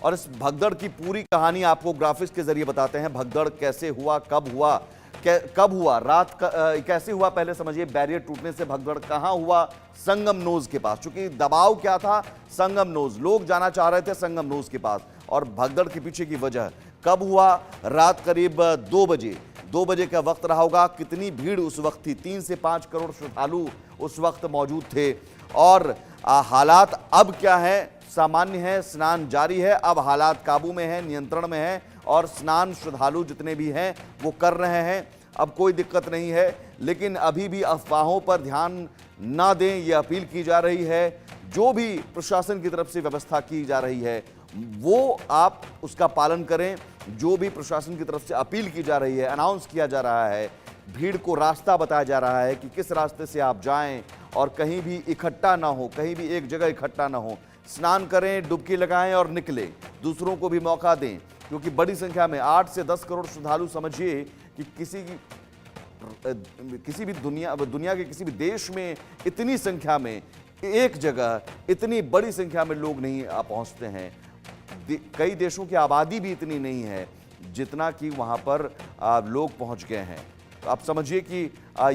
और इस भगदड़ की पूरी कहानी आपको ग्राफिक्स के जरिए बताते हैं। भगदड़ कैसे हुआ, कब हुआ, कब हुआ, कैसे हुआ, पहले समझिए। बैरियर टूटने से भगदड़ कहां हुआ? संगम नोज के पास। चूंकि दबाव क्या था? संगम नोज, लोग जाना चाह रहे थे संगम नोज के पास। और भगदड़ के पीछे की वजह कब हुआ? रात करीब 2 बजे का वक्त रहा होगा। कितनी भीड़ उस वक्त थी? 3 से 5 करोड़ श्रद्धालु उस वक्त मौजूद थे। और हालात अब क्या है? सामान्य है, स्नान जारी है, अब हालात काबू में है, नियंत्रण में है और स्नान श्रद्धालु जितने भी हैं वो कर रहे हैं। अब कोई दिक्कत नहीं है, लेकिन अभी भी अफवाहों पर ध्यान ना दें, ये अपील की जा रही है। जो भी प्रशासन की तरफ से व्यवस्था की जा रही है वो आप उसका पालन करें। जो भी प्रशासन की तरफ से अपील की जा रही है, अनाउंस किया जा रहा है, भीड़ को रास्ता बताया जा रहा है कि किस रास्ते से आप जाएं और कहीं भी इकट्ठा ना हो, कहीं भी एक जगह इकट्ठा ना हो। स्नान करें, डुबकी लगाएं और निकलें, दूसरों को भी मौका दें, क्योंकि बड़ी संख्या में 8 से 10 करोड़ श्रद्धालु, समझिए कि किसी भी दुनिया के किसी भी देश में इतनी संख्या में एक जगह इतनी बड़ी संख्या में लोग नहीं पहुंचते हैं। कई देशों की आबादी भी इतनी नहीं है जितना कि वहां पर लोग पहुंच गए हैं। तो आप समझिए कि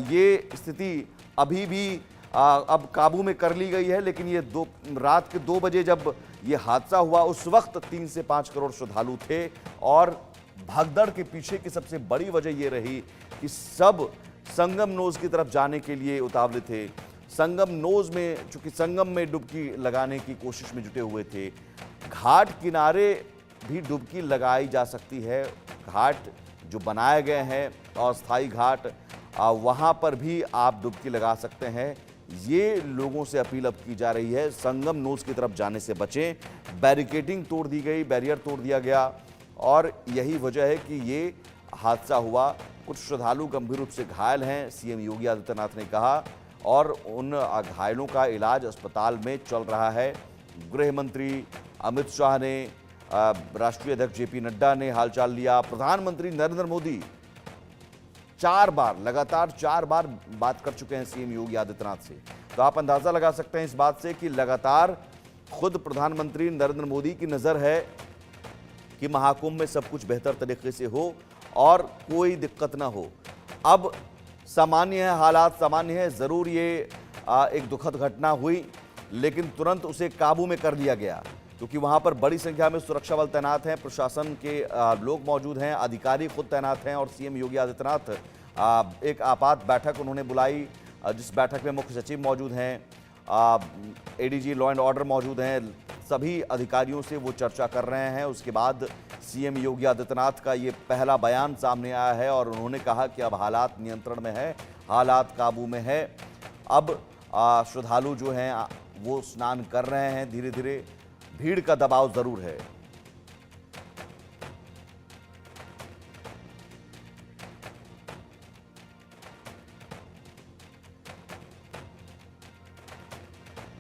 ये स्थिति अभी भी अब काबू में कर ली गई है, लेकिन ये रात के 2 बजे जब ये हादसा हुआ उस वक्त 3 से 5 करोड़ श्रद्धालु थे। और भगदड़ के पीछे की सबसे बड़ी वजह ये रही कि सब संगम नोज की तरफ जाने के लिए उतावले थे। संगम नोज में, चूंकि संगम में डुबकी लगाने की कोशिश में जुटे हुए थे। घाट किनारे भी डुबकी लगाई जा सकती है। घाट जो बनाए गए हैं, अस्थायी घाट, वहां पर भी आप डुबकी लगा सकते हैं। ये लोगों से अपील अब की जा रही है, संगम नोज की तरफ जाने से बचें। बैरिकेडिंग तोड़ दी गई, बैरियर तोड़ दिया गया और यही वजह है कि ये हादसा हुआ। कुछ श्रद्धालु गंभीर रूप से घायल हैं, सीएम योगी आदित्यनाथ ने कहा, और उन घायलों का इलाज अस्पताल में चल रहा है। गृह मंत्री अमित शाह ने, राष्ट्रीय अध्यक्ष जेपी नड्डा ने हालचाल लिया। प्रधानमंत्री नरेंद्र मोदी लगातार 4 बार बात कर चुके हैं सीएम योगी आदित्यनाथ से। तो आप अंदाजा लगा सकते हैं इस बात से कि लगातार खुद प्रधानमंत्री नरेंद्र मोदी की नजर है कि महाकुंभ में सब कुछ बेहतर तरीके से हो और कोई दिक्कत ना हो। अब सामान्य है, हालात सामान्य है। जरूर ये एक दुखद घटना हुई, लेकिन तुरंत उसे काबू में कर लिया गया, क्योंकि वहां पर बड़ी संख्या में सुरक्षा बल तैनात हैं, प्रशासन के लोग मौजूद हैं, अधिकारी खुद तैनात हैं। और सीएम योगी आदित्यनाथ एक आपात बैठक उन्होंने बुलाई, जिस बैठक में मुख्य सचिव मौजूद हैं, एडीजी लॉ एंड ऑर्डर मौजूद हैं। सभी अधिकारियों से वो चर्चा कर रहे हैं। उसके बाद सीएम योगी आदित्यनाथ का ये पहला बयान सामने आया है और उन्होंने कहा कि अब हालात नियंत्रण में है, हालात काबू में है। अब श्रद्धालु जो हैं वो स्नान कर रहे हैं धीरे धीरे। भीड़ का दबाव जरूर है।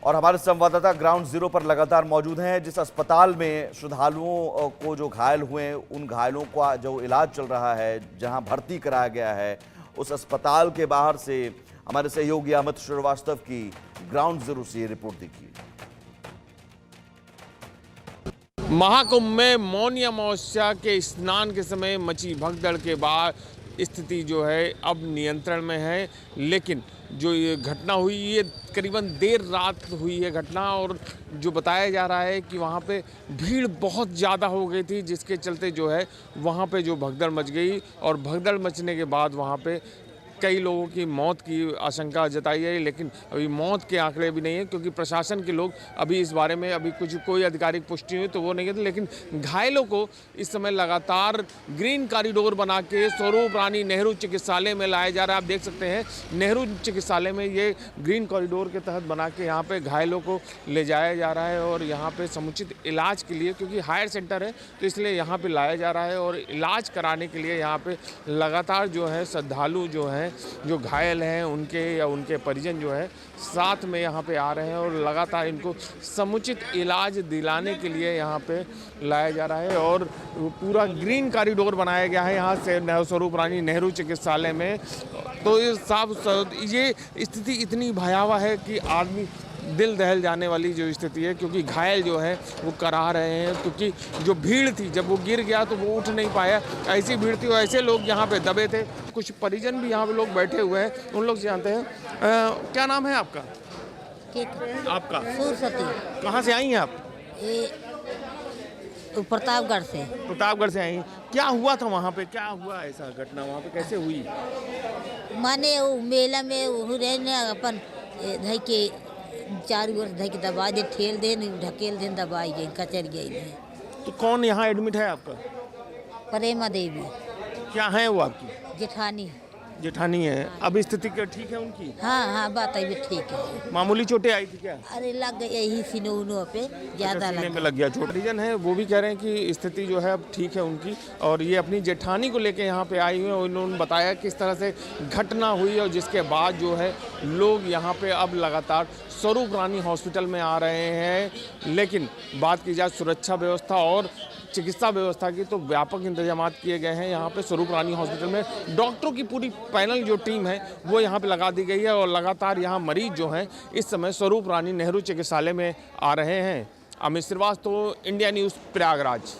और हमारे संवाददाता ग्राउंड जीरो पर लगातार मौजूद हैं। जिस अस्पताल में श्रद्धालुओं को जो घायल हुए, उन घायलों का जो इलाज चल रहा है, जहां भर्ती कराया गया है, उस अस्पताल के बाहर से हमारे सहयोगी अमित श्रीवास्तव की ग्राउंड जीरो से ये रिपोर्ट देखिए। महाकुंभ में मौनी अमावस्या के स्नान के समय मची भगदड़ के बाद स्थिति जो है अब नियंत्रण में है। लेकिन जो ये घटना हुई, ये करीबन देर रात हुई है घटना, और जो बताया जा रहा है कि वहाँ पे भीड़ बहुत ज़्यादा हो गई थी, जिसके चलते जो है वहाँ पे जो भगदड़ मच गई। और भगदड़ मचने के बाद वहाँ पे कई लोगों की मौत की आशंका जताई है, लेकिन अभी मौत के आंकड़े भी नहीं है, क्योंकि प्रशासन के लोग अभी इस बारे में अभी कोई आधिकारिक पुष्टि हुई तो वो नहीं है। लेकिन घायलों को इस समय लगातार ग्रीन कॉरिडोर बना के स्वरूप रानी नेहरू चिकित्सालय में लाया जा रहा है। आप देख सकते हैं नेहरू चिकित्सालय में ये ग्रीन कॉरिडोर के तहत बना के यहाँ पे घायलों को ले जाया जा रहा है और यहाँ पे समुचित इलाज के लिए, क्योंकि हायर सेंटर है तो इसलिए यहाँ पे लाया जा रहा है। और इलाज कराने के लिए यहाँ पे लगातार जो है श्रद्धालु जो हैं, जो घायल हैं, उनके या उनके परिजन जो है साथ में यहाँ पे आ रहे हैं और लगातार इनको समुचित इलाज दिलाने के लिए यहाँ पे लाया जा रहा है। और पूरा ग्रीन कॉरिडोर बनाया गया है यहाँ से स्वरूप रानी नेहरू चिकित्सालय में। तो ये स्थिति इतनी भयावह है कि आदमी दिल दहल जाने वाली जो स्थिति है, क्योंकि घायल जो है वो करा रहे हैं, क्योंकि जो भीड़ थी जब वो गिर गया तो वो उठ नहीं पाया, ऐसी भीड़ थी और ऐसे लोग यहाँ पे दबे थे। कुछ परिजन भी यहाँ पे लोग बैठे हुए हैं, उन लोग से जानते हैं। क्या नाम है आपका? आपका? सूरसती। कहाँ से आई हैं आप? प्रतापगढ़ से। प्रतापगढ़ से आई हैं। क्या हुआ था वहाँ पे? क्या हुआ ऐसा घटना वहाँ पे, कैसे हुई? माने वो मेला में वो रहने अपन धई के चार गोर धई के दबा दे, ठेल दे, ढकेल दे, दबाई गई, कचर गई। तो कौन यहाँ एडमिट है आपका? प्रेमा देवी। क्या है वो आपकी? जेठानी। जेठानी है। अब स्थिति क्या ठीक है उनकी? हाँ, बात अभी ठीक है। मामूली चोटें आई थी क्या? अरे लग गई यही सीनों पे ज्यादा सीने लग में लग गया चोट। परिजन है वो भी कह रहे हैं कि स्थिति जो है अब ठीक है उनकी, और ये अपनी जेठानी को लेके यहाँ पे आई हुई है। उन्होंने बताया किस तरह से घटना हुई और जिसके बाद जो है लोग यहाँ पे अब लगातार स्वरूप रानी हॉस्पिटल में आ रहे हैं। लेकिन बात की जाए सुरक्षा व्यवस्था और चिकित्सा व्यवस्था की, तो व्यापक इंतजाम किए गए हैं यहाँ पे स्वरूप रानी हॉस्पिटल में। डॉक्टरों की पूरी पैनल जो टीम है वो यहाँ पे लगा दी गई है और लगातार यहाँ मरीज जो हैं इस समय स्वरूप रानी नेहरू चिकित्सालय में आ रहे हैं। Amit Srivastava, India news, Prayagraj.